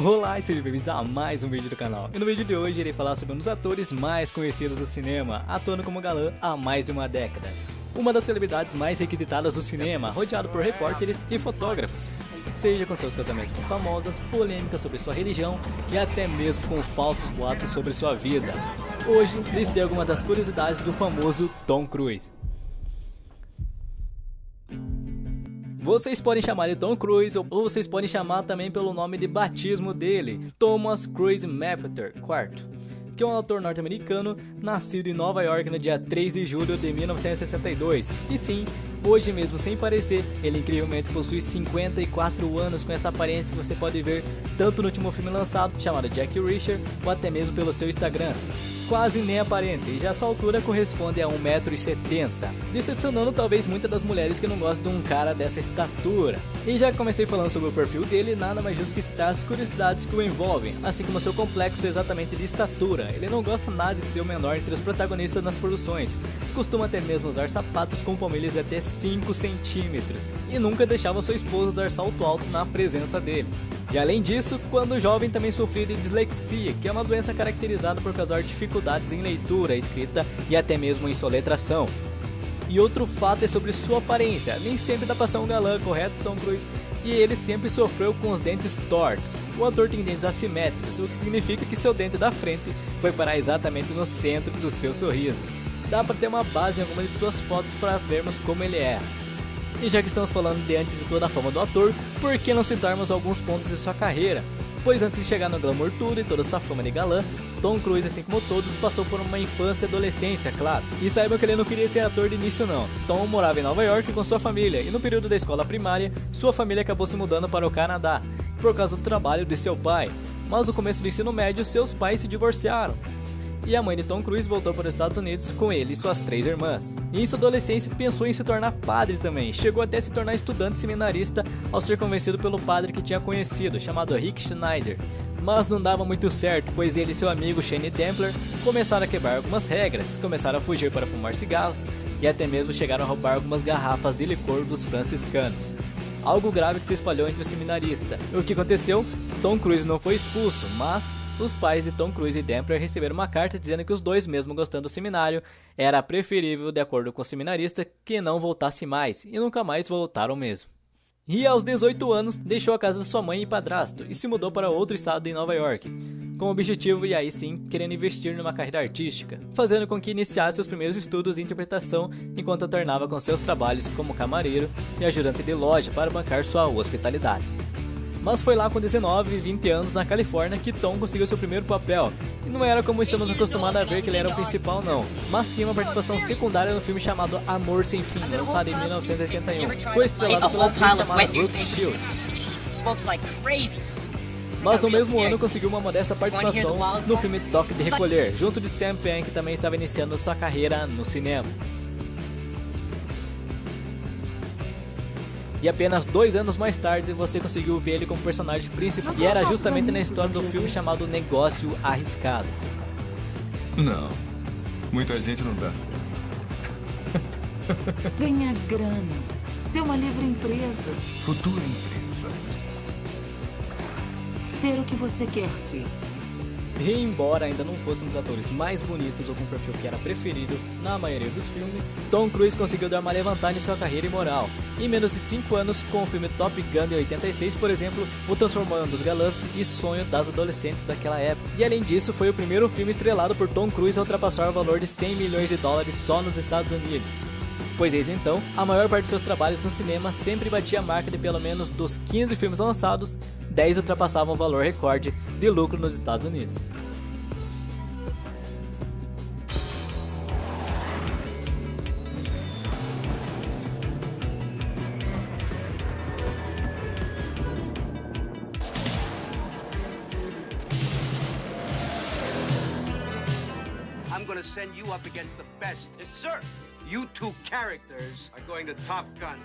Olá e sejam bem-vindos a mais um vídeo do canal. E no vídeo de hoje irei falar sobre um dos atores mais conhecidos do cinema, atuando como galã há mais de uma década. Uma das celebridades mais requisitadas do cinema, rodeado por repórteres e fotógrafos, seja com seus casamentos com famosas, polêmicas sobre sua religião e até mesmo com falsos boatos sobre sua vida. Hoje listei algumas das curiosidades do famoso Tom Cruise. Vocês podem chamar de Tom Cruise ou vocês podem chamar também pelo nome de batismo dele, Thomas Cruise Mapper IV, que é um ator norte-americano nascido em Nova York no dia 3 de julho de 1962. E sim, hoje mesmo sem parecer, ele incrivelmente possui 54 anos com essa aparência que você pode ver tanto no último filme lançado, chamado Jack Reacher, ou até mesmo pelo seu Instagram. Quase nem aparente, e já sua altura corresponde a 1,70 m, decepcionando talvez muitas das mulheres que não gostam de um cara dessa estatura. E já que comecei falando sobre o perfil dele, nada mais justo que citar as curiosidades que o envolvem, assim como seu complexo exatamente de estatura. Ele não gosta nada de ser o menor entre os protagonistas nas produções, costuma até mesmo usar sapatos com palmilhas de até 5 centímetros, e nunca deixava sua esposa usar salto alto na presença dele. E além disso, quando jovem também sofria de dislexia, que é uma doença caracterizada por causar dificuldades em leitura, escrita e até mesmo em soletração. E outro fato é sobre sua aparência, nem sempre dá pra ser um galã, correto, Tom Cruise? E ele sempre sofreu com os dentes tortos. O ator tem dentes assimétricos, o que significa que seu dente da frente foi parar exatamente no centro do seu sorriso. Dá pra ter uma base em algumas de suas fotos para vermos como ele é. E já que estamos falando de antes de toda a fama do ator, por que não citarmos alguns pontos de sua carreira? Pois antes de chegar no glamour tudo e toda sua fama de galã, Tom Cruise, assim como todos, passou por uma infância e adolescência, claro. E saibam que ele não queria ser ator de início não. Tom morava em Nova York com sua família, e no período da escola primária, sua família acabou se mudando para o Canadá, por causa do trabalho de seu pai. Mas no começo do ensino médio, seus pais se divorciaram. E a mãe de Tom Cruise voltou para os Estados Unidos com ele e suas 3 irmãs. E em sua adolescência pensou em se tornar padre também, chegou até a se tornar estudante seminarista ao ser convencido pelo padre que tinha conhecido, chamado Rick Schneider. Mas não dava muito certo, pois ele e seu amigo Shane Templer começaram a quebrar algumas regras, começaram a fugir para fumar cigarros e até mesmo chegaram a roubar algumas garrafas de licor dos franciscanos. Algo grave que se espalhou entre o seminarista. O que aconteceu? Tom Cruise não foi expulso, mas os pais de Tom Cruise e Templer receberam uma carta dizendo que os dois, mesmo gostando do seminário, era preferível, de acordo com o seminarista, que não voltasse mais, e nunca mais voltaram mesmo. E aos 18 anos, deixou a casa de sua mãe e padrasto, e se mudou para outro estado em Nova York, com o objetivo, e aí sim, querendo investir numa carreira artística, fazendo com que iniciasse seus primeiros estudos de interpretação, enquanto alternava com seus trabalhos como camareiro e ajudante de loja para bancar sua hospitalidade. Mas foi lá com 19 e 20 anos na Califórnia que Tom conseguiu seu primeiro papel, e não era como estamos acostumados a ver que ele era o principal não, mas sim uma participação secundária no filme chamado Amor Sem Fim, lançado em 1981, foi estrelado pela atriz chamada Brooke Shields. Mas no mesmo ano conseguiu uma modesta participação no filme Toque de Recolher, junto de Sam Penn, que também estava iniciando sua carreira no cinema. E apenas 2 anos mais tarde você conseguiu ver ele como personagem principal, e era justamente na história do filme chamado Negócio Arriscado. Não, muita gente não dá certo. Ganhar grana, ser uma livre empresa. Futura empresa. Ser o que você quer ser. E embora ainda não fôssemos atores mais bonitos ou com o perfil que era preferido na maioria dos filmes, Tom Cruise conseguiu dar uma levantada em sua carreira e moral. Em menos de 5 anos, com o filme Top Gun de 86, por exemplo, o transformou em um dos galãs e sonho das adolescentes daquela época. E além disso, foi o primeiro filme estrelado por Tom Cruise a ultrapassar o valor de 100 milhões de dólares só nos Estados Unidos. Pois desde então, a maior parte de seus trabalhos no cinema sempre batia a marca de pelo menos dos 15 filmes lançados, 10 ultrapassavam o valor recorde de lucro nos Estados Unidos. I'm gonna send you up against the best. Yes, sir. You two characters are going to Top Gun.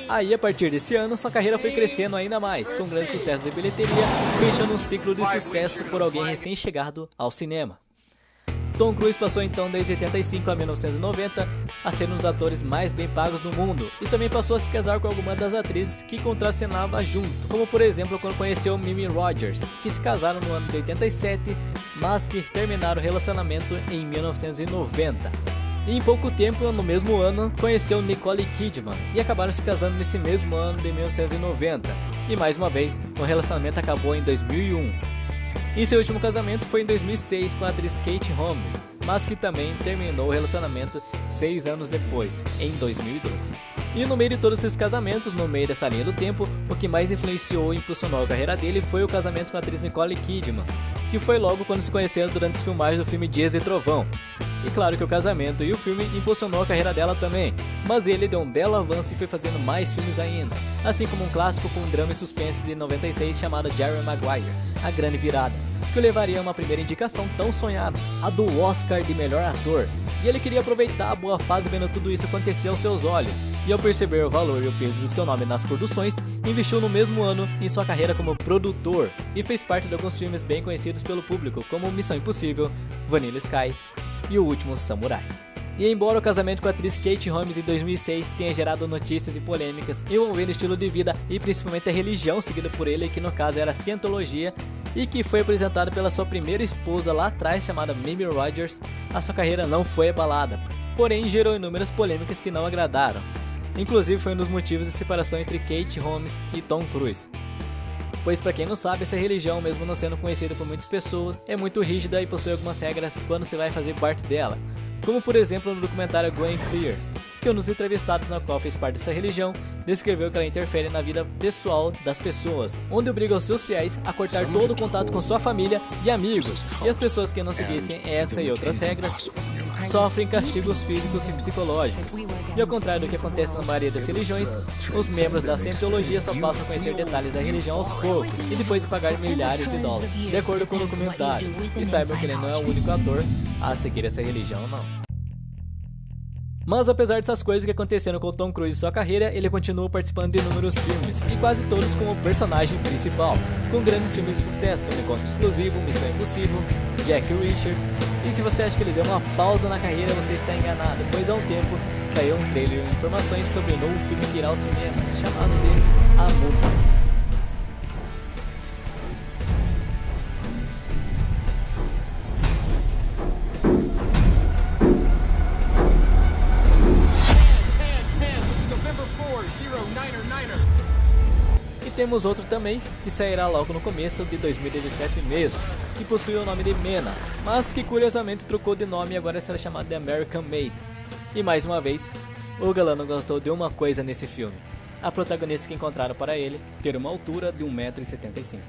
Aí, a partir desse ano, sua carreira foi crescendo ainda mais, com grandes sucessos de bilheteria, fechando um ciclo de sucesso por alguém recém-chegado ao cinema. Tom Cruise passou então desde 85 a 1990 a ser um dos atores mais bem pagos do mundo e também passou a se casar com algumas das atrizes que contracenava junto, como por exemplo quando conheceu Mimi Rogers, que se casaram no ano de 87, mas que terminaram o relacionamento em 1990. E em pouco tempo, no mesmo ano, conheceu Nicole Kidman e acabaram se casando nesse mesmo ano de 1990. E mais uma vez, o relacionamento acabou em 2001. E seu último casamento foi em 2006 com a atriz Katie Holmes, mas que também terminou o relacionamento 6 anos depois, em 2012. E no meio de todos esses casamentos, no meio dessa linha do tempo, o que mais influenciou e impulsionou a carreira dele foi o casamento com a atriz Nicole Kidman, que foi logo quando se conheceram durante as filmagens do filme Dias de Trovão. E claro que o casamento e o filme impulsionou a carreira dela também, mas ele deu um belo avanço e foi fazendo mais filmes ainda, assim como um clássico com drama e suspense de 96 chamado Jerry Maguire, A Grande Virada, que o levaria a uma primeira indicação tão sonhada, a do Oscar de melhor ator. E ele queria aproveitar a boa fase vendo tudo isso acontecer aos seus olhos, e ao perceber o valor e o peso do seu nome nas produções, investiu no mesmo ano em sua carreira como produtor, e fez parte de alguns filmes bem conhecidos pelo público, como Missão Impossível, Vanilla Sky e O Último Samurai. E embora o casamento com a atriz Katie Holmes em 2006 tenha gerado notícias e polêmicas envolvendo o estilo de vida e principalmente a religião seguida por ele, que no caso era a Cientologia, e que foi apresentado pela sua primeira esposa lá atrás, chamada Mimi Rogers, a sua carreira não foi abalada, porém gerou inúmeras polêmicas que não agradaram. Inclusive foi um dos motivos de separação entre Katie Holmes e Tom Cruise. Pois para quem não sabe, essa religião, mesmo não sendo conhecida por muitas pessoas, é muito rígida e possui algumas regras quando se vai fazer parte dela, como por exemplo no documentário Going Clear, que um dos entrevistados na qual fez parte dessa religião descreveu que ela interfere na vida pessoal das pessoas, onde obriga os seus fiéis a cortar todo o contato com sua família e amigos, e as pessoas que não seguissem essa e outras regras sofrem castigos físicos e psicológicos. E ao contrário do que acontece na maioria das religiões, os membros da Cientologia só passam a conhecer detalhes da religião aos poucos e depois de pagar milhares de dólares, de acordo com o documentário. E saibam que ele não é o único ator a seguir essa religião, não. Mas apesar dessas coisas que aconteceram com o Tom Cruise e sua carreira, ele continuou participando de inúmeros filmes, e quase todos como personagem principal, com grandes filmes de sucesso como Encontro Explosivo, Missão Impossível, Jack Reacher. E se você acha que ele deu uma pausa na carreira, você está enganado, pois há um tempo saiu um trailer e informações sobre o novo filme que irá aos cinemas, chamado de A Múmia. E temos outro também, que sairá logo no começo de 2017 mesmo, que possui o nome de Mena, mas que curiosamente trocou de nome e agora será chamado de American Made. E mais uma vez, o galã não gostou de uma coisa nesse filme: a protagonista que encontraram para ele ter uma altura de 1,75 m.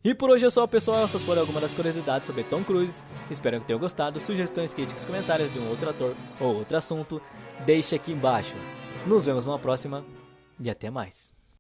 E por hoje é só, pessoal. Essas foram algumas das curiosidades sobre Tom Cruise. Espero que tenham gostado. Sugestões, críticas, comentários de um outro ator ou outro assunto, deixe aqui embaixo. Nos vemos numa próxima e até mais.